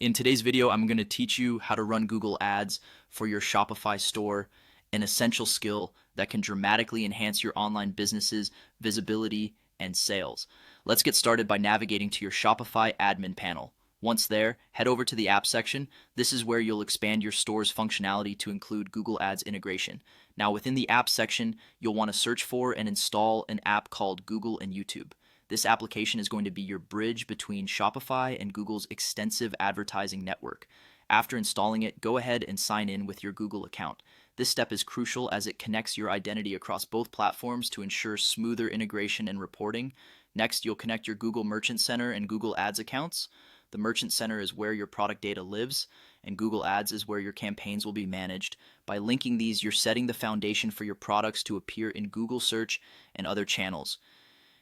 In today's video, I'm going to teach you how to run Google Ads for your Shopify store, an essential skill that can dramatically enhance your online business's visibility and sales. Let's get started by navigating to your Shopify admin panel. Once there, head over to the app section. This is where you'll expand your store's functionality to include Google Ads integration. Now, within the app section, you'll want to search for and install an app called Google and YouTube. This application is going to be your bridge between Shopify and Google's extensive advertising network. After installing it, go ahead and sign in with your Google account. This step is crucial as it connects your identity across both platforms to ensure smoother integration and reporting. Next, you'll connect your Google Merchant Center and Google Ads accounts. The Merchant Center is where your product data lives, and Google Ads is where your campaigns will be managed. By linking these, you're setting the foundation for your products to appear in Google search and other channels.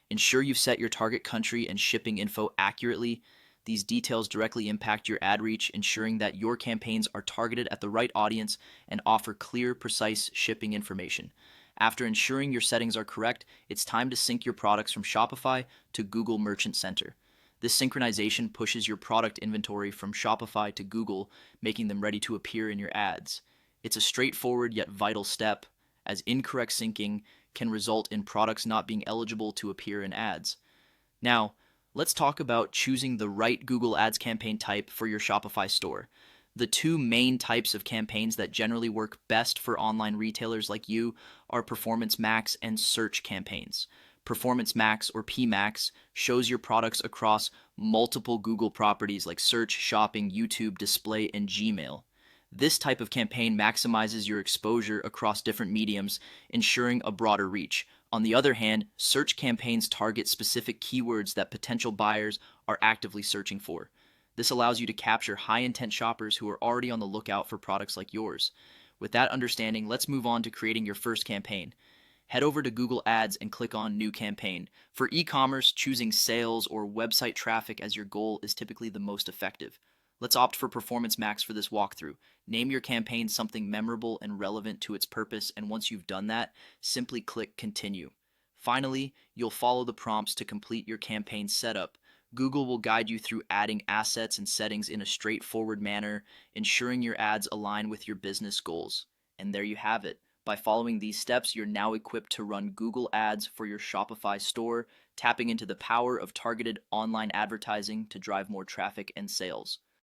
Ensure you've set your target country and shipping info accurately. These details directly impact your ad reach, ensuring that your campaigns are targeted at the right audience and offer clear, precise shipping information. After ensuring your settings are correct, it's time to sync your products from Shopify to Google Merchant Center. This synchronization pushes your product inventory from Shopify to Google, making them ready to appear in your ads. It's a straightforward yet vital step, as incorrect syncing can result in products not being eligible to appear in ads. Now, let's talk about choosing the right Google Ads campaign type for your Shopify store. The two main types of campaigns that generally work best for online retailers like you are Performance Max and Search campaigns. Performance Max, or PMax, shows your products across multiple Google properties like Search, Shopping, YouTube, Display, and Gmail. This type of campaign maximizes your exposure across different mediums, ensuring a broader reach. On the other hand, search campaigns target specific keywords that potential buyers are actively searching for. This allows you to capture high-intent shoppers who are already on the lookout for products like yours. With that understanding, let's move on to creating your first campaign. Head over to Google Ads and click on New Campaign. For e-commerce, choosing sales or website traffic as your goal is typically the most effective. Let's opt for Performance Max for this walkthrough. Name your campaign something memorable and relevant to its purpose, and once you've done that, simply click Continue. Finally, you'll follow the prompts to complete your campaign setup. Google will guide you through adding assets and settings in a straightforward manner, ensuring your ads align with your business goals. And there you have it. By following these steps, you're now equipped to run Google Ads for your Shopify store, tapping into the power of targeted online advertising to drive more traffic and sales.